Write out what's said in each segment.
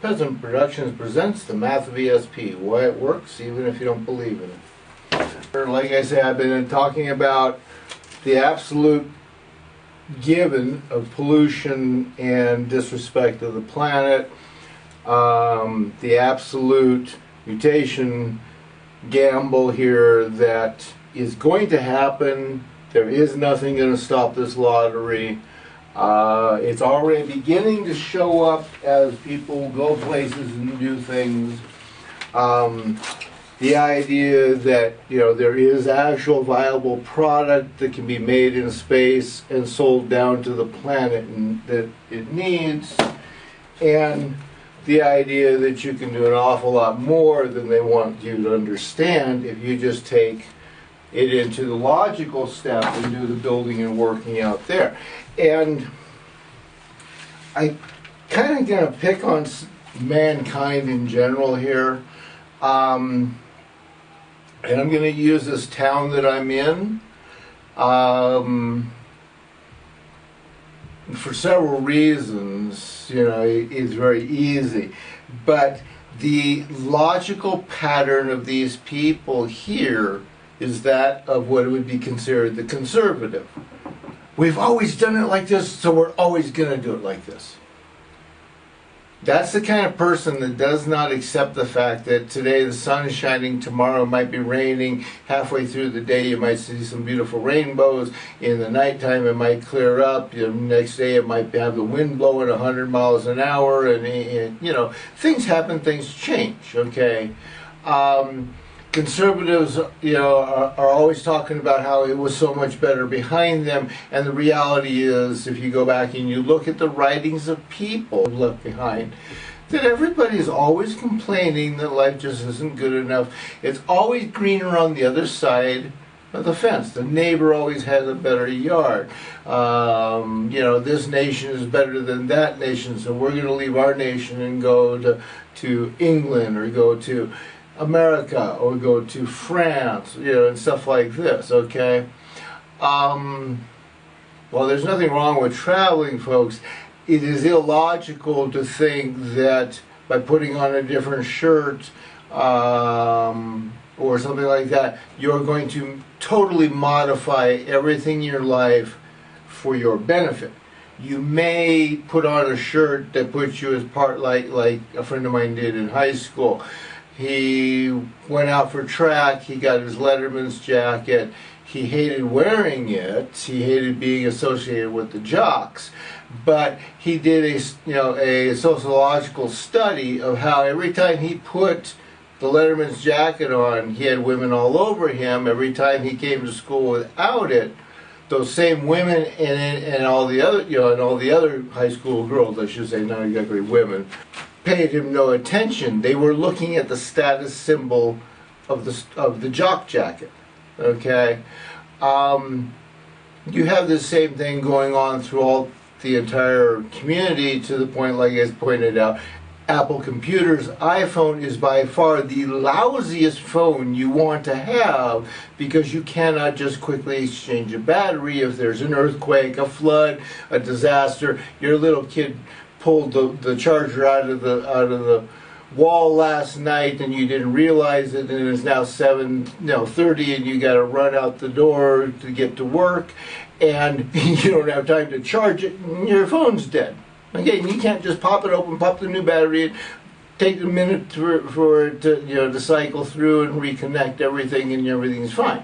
Peasant Productions presents the math of ESP, why it works even if you don't believe in it. Like I say, I've been talking about the absolute given of pollution and disrespect of the planet, the absolute mutation gamble here that is going to happen. There is nothing going to stop this lottery. It's already beginning to show up as people go places and do things. The idea that, you know, there is actual viable product that can be made in space and sold down to the planet and that it needs, and the idea that you can do an awful lot more than they want you to understand if you just take it into the logical step and do the building and working out there. And I kind of going to pick on mankind in general here. And I'm going to use this town that I'm in for several reasons. You know, it's very easy. But the logical pattern of these people here is that of what would be considered the conservative. We've always done it like this, so we're always going to do it like this. That's the kind of person that does not accept the fact that today the sun is shining, tomorrow it might be raining, halfway through the day you might see some beautiful rainbows, in the nighttime it might clear up, the next day it might have the wind blowing 100 miles an hour, and you know, things happen, things change, okay? Conservatives, you know, are always talking about how it was so much better behind them, and the reality is, if you go back and you look at the writings of people left behind, that everybody's always complaining that life just isn't good enough. It's always greener on the other side of the fence. The neighbor always has a better yard. You know, this nation is better than that nation, so we're going to leave our nation and go to England or go to America or go to France, you know, and stuff like this, okay? Well, there's nothing wrong with traveling, folks. It is illogical to think that by putting on a different shirt or something like that, you're going to totally modify everything in your life for your benefit. You may put on a shirt that puts you as part like a friend of mine did in high school. He went out for track, he got his Letterman's jacket, he hated wearing it, he hated being associated with the jocks, but he did a sociological study of how every time he put the Letterman's jacket on, he had women all over him. Every time he came to school without it, those same women and all the other, you know, and all the other high school girls, I should say, not exactly women, paid him no attention. They were looking at the status symbol of the jock jacket. Okay, you have the same thing going on throughout the entire community, to the point, like I pointed out, Apple computers, iPhone is by far the lousiest phone you want to have, because you cannot just quickly exchange a battery if there's an earthquake, a flood, a disaster. Your little kid pulled the charger out of the wall last night and you didn't realize it, and it's now 7:30 and you got to run out the door to get to work, and you don't have time to charge it and your phone's dead. Okay, and you can't just pop it open, pop the new battery in, take a minute for it to, you know, to cycle through and reconnect everything, and everything's fine.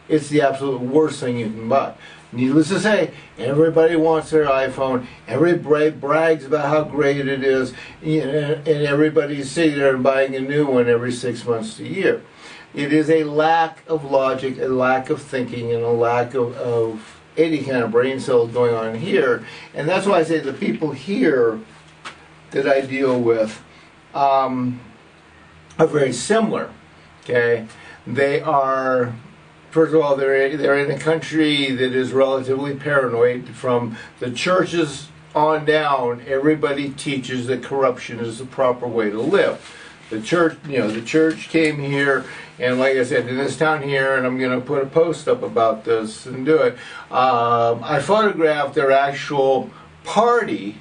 It's the absolute worst thing you can buy. Needless to say, everybody wants their iPhone. Everybody brags about how great it is, and everybody's sitting there and buying a new one every 6 months to a year. It is a lack of logic, a lack of thinking, and a lack of any kind of brain cells going on here. And that's why I say the people here that I deal with are very similar. Okay, they are. First of all, they're in a country that is relatively paranoid. From the churches on down, everybody teaches that corruption is the proper way to live. The church, you know, the church came here, and like I said, in this town here, and I'm going to put a post up about this and do it. I photographed their actual party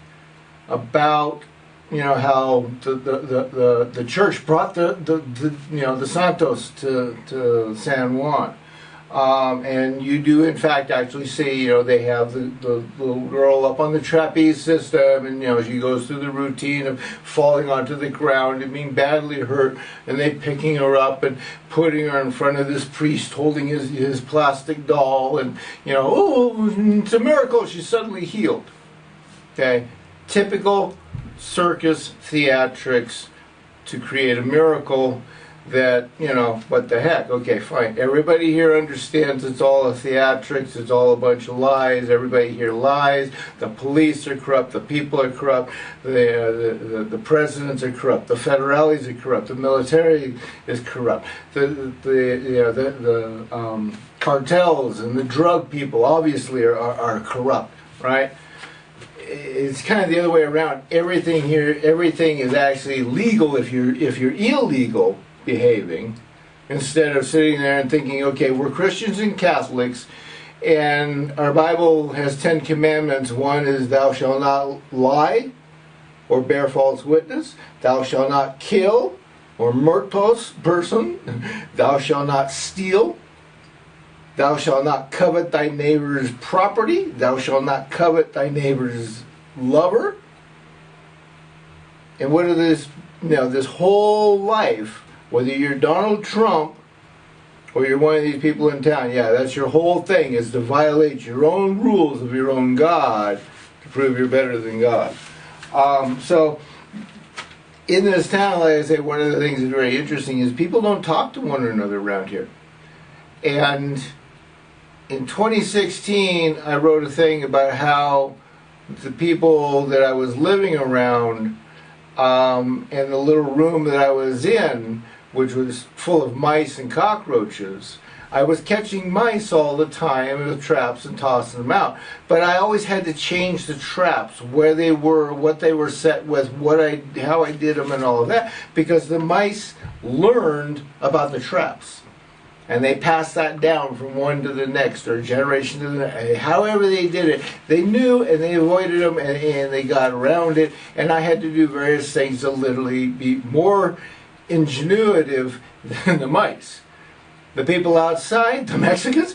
about how the church brought the Santos to San Juan. And you do, in fact, actually see, they have the little girl up on the trapeze system, and, she goes through the routine of falling onto the ground and being badly hurt, and they picking her up and putting her in front of this priest holding his plastic doll, and, oh, it's a miracle, she's suddenly healed. Okay? Typical circus theatrics to create a miracle that, what the heck? Okay, fine. Everybody here understands it's all a theatrics, it's all a bunch of lies, everybody here lies, the police are corrupt, the people are corrupt, the presidents are corrupt, the federales are corrupt, the military is corrupt, the cartels and the drug people obviously are corrupt, right? It's kind of the other way around. Everything is actually legal if you're illegal behaving, instead of sitting there and thinking, okay, we're Christians and Catholics, and our Bible has 10 commandments. One is thou shalt not lie or bear false witness, thou shalt not kill or murtos person, thou shalt not steal, thou shalt not covet thy neighbor's property, thou shalt not covet thy neighbor's lover. And what are this whole life, whether you're Donald Trump or you're one of these people in town, that's your whole thing, is to violate your own rules of your own God to prove you're better than God. So in this town, like I say, one of the things that's very interesting is people don't talk to one another around here. And in 2016, I wrote a thing about how the people that I was living around and the little room that I was in, which was full of mice and cockroaches, I was catching mice all the time with traps and tossing them out. But I always had to change the traps, where they were, what they were set with, how I did them and all of that, because the mice learned about the traps. And they passed that down from one to the next, or generation to the next. However they did it, they knew and they avoided them, and they got around it. And I had to do various things to literally be more ingenuitive than the mice. The people outside, the Mexicans,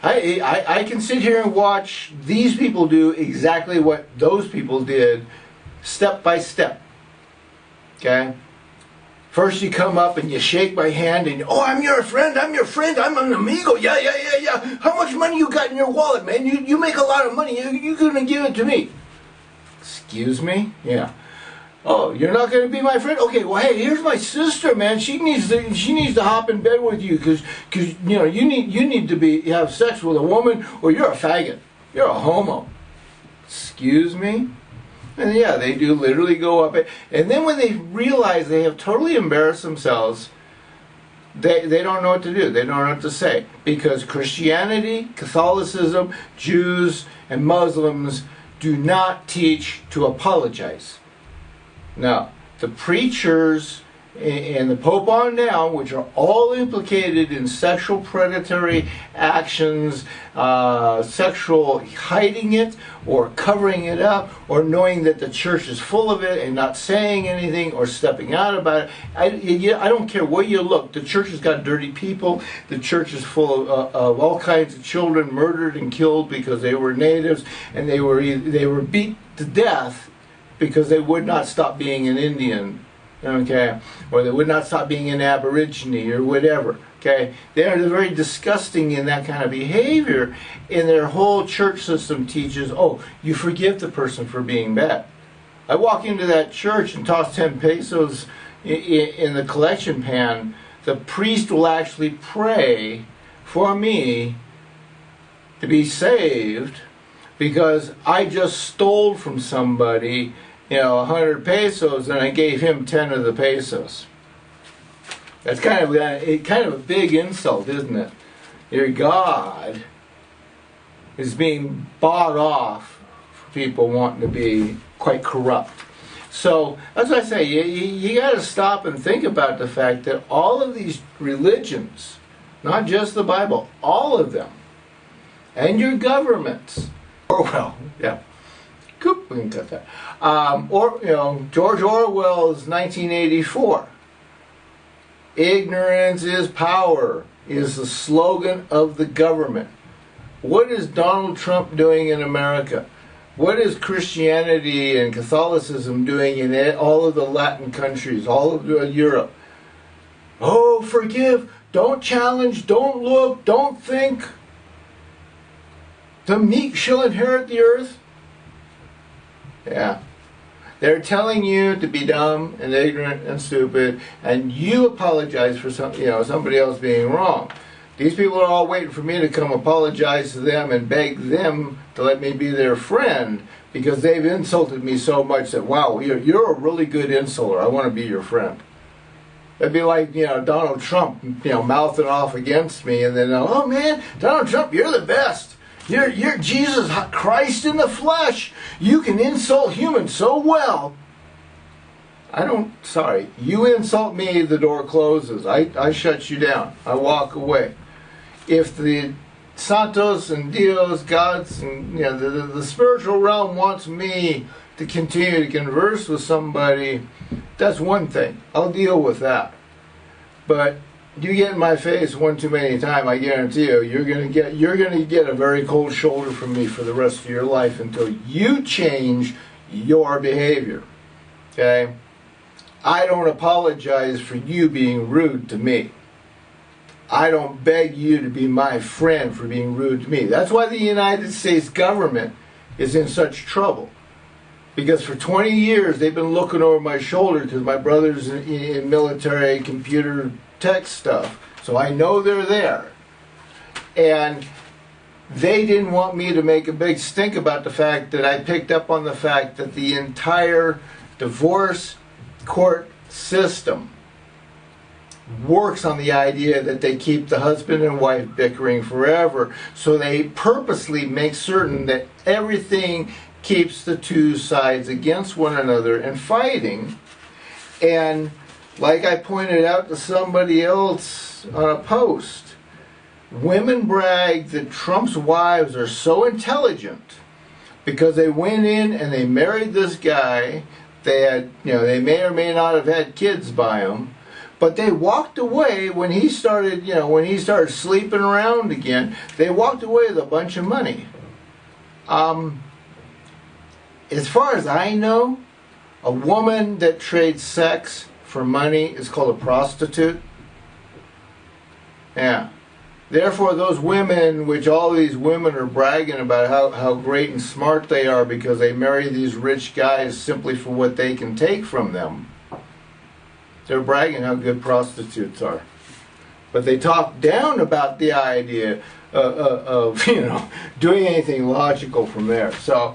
I can sit here and watch these people do exactly what those people did, step by step. Okay? First you come up and you shake my hand and, oh, I'm your friend, I'm an amigo, yeah. How much money you got in your wallet, man? You make a lot of money, you're going to give it to me. Excuse me? Yeah. Oh, you're not going to be my friend? Okay, well, hey, here's my sister, man. She needs to hop in bed with you because you need to have sex with a woman, or you're a faggot. You're a homo. Excuse me? And yeah, they do literally go up it. And then when they realize they have totally embarrassed themselves, they don't know what to do. They don't know what to say. Because Christianity, Catholicism, Jews, and Muslims do not teach to apologize. Now, the preachers and the Pope on down, which are all implicated in sexual predatory actions, sexual hiding it or covering it up, or knowing that the church is full of it and not saying anything or stepping out about it. I don't care where you look. The church has got dirty people. The church is full of all kinds of children murdered and killed because they were natives, and they were beat to death because they would not stop being an Indian. Okay, or they would not stop being an Aborigine or whatever. Okay, they're very disgusting in that kind of behavior, and their whole church system teaches, oh, you forgive the person for being bad. I walk into that church and toss 10 pesos in the collection pan. The priest will actually pray for me to be saved because I just stole from somebody 100 pesos, and I gave him 10 of the pesos. That's kind of a big insult, isn't it? Your God is being bought off for people wanting to be quite corrupt. So, that's what I say, you got to stop and think about the fact that all of these religions, not just the Bible, all of them, and your governments, Coop, we can cut that. Or, George Orwell's 1984. Ignorance is power is the slogan of the government. What is Donald Trump doing in America? What is Christianity and Catholicism doing in all of the Latin countries, all of Europe? Oh, forgive, don't challenge, don't look, don't think. The meek shall inherit the earth. Yeah. They're telling you to be dumb and ignorant and stupid, and you apologize for somebody else being wrong. These people are all waiting for me to come apologize to them and beg them to let me be their friend because they've insulted me so much that, wow, you're a really good insulter. I want to be your friend. That'd be like, Donald Trump, mouthing off against me, and then, oh man, Donald Trump, you're the best. You're Jesus Christ in the flesh. You can insult humans so well. Sorry, you insult me, the door closes. I shut you down. I walk away. If the Santos and Dios, gods, and the spiritual realm wants me to continue to converse with somebody, that's one thing. I'll deal with that. But you get in my face one too many times, I guarantee you're gonna get a very cold shoulder from me for the rest of your life until you change your behavior. Okay? I don't apologize for you being rude to me. I don't beg you to be my friend for being rude to me. That's why the United States government is in such trouble. Because for 20 years they've been looking over my shoulder because my brother's in military computer tech stuff. So I know they're there. And they didn't want me to make a big stink about the fact that I picked up on the fact that the entire divorce court system works on the idea that they keep the husband and wife bickering forever. So they purposely make certain that everything keeps the two sides against one another and fighting. And like I pointed out to somebody else on a post, women brag that Trump's wives are so intelligent because they went in and they married this guy. They had, they may or may not have had kids by him, but they walked away when he started, when he started sleeping around again. They walked away with a bunch of money. As far as I know, a woman that trades sex for money is called a prostitute. Yeah. Therefore, those women, which all these women are bragging about how great and smart they are because they marry these rich guys simply for what they can take from them, they're bragging how good prostitutes are. But they talk down about the idea of doing anything logical from there. So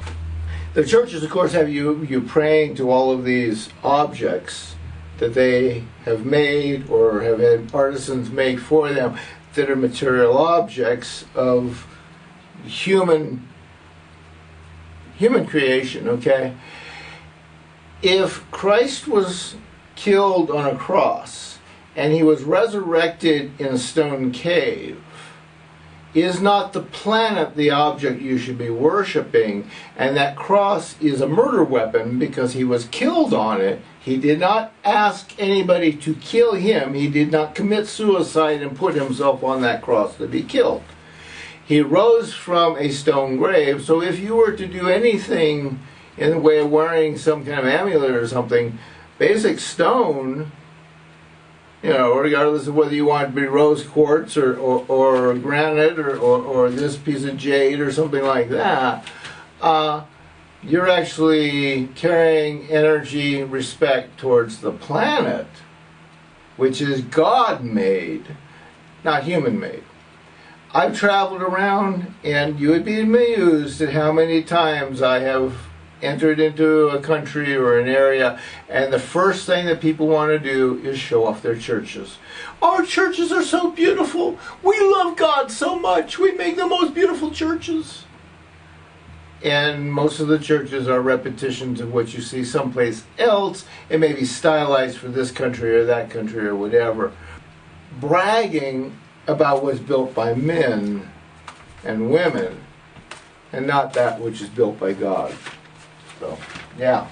the churches, of course, have you praying to all of these objects that they have made or have had artisans make for them that are material objects of human creation, okay? If Christ was killed on a cross and he was resurrected in a stone cave, is not the planet the object you should be worshiping? And that cross is a murder weapon because he was killed on it. He did not ask anybody to kill him. He did not commit suicide and put himself on that cross to be killed. He rose from a stone grave. So if you were to do anything in the way of wearing some kind of amulet or something, basic stone, regardless of whether you want it to be rose quartz or granite or this piece of jade or something like that, you're actually carrying energy, respect towards the planet, which is God-made, not human-made. I've traveled around, and you would be amused at how many times I have entered into a country or an area, and the first thing that people want to do is show off their churches. Our churches are so beautiful. We love God so much. We make the most beautiful churches. And most of the churches are repetitions of what you see someplace else. It may be stylized for this country or that country or whatever. Bragging about what's built by men and women and not that which is built by God. So, yeah.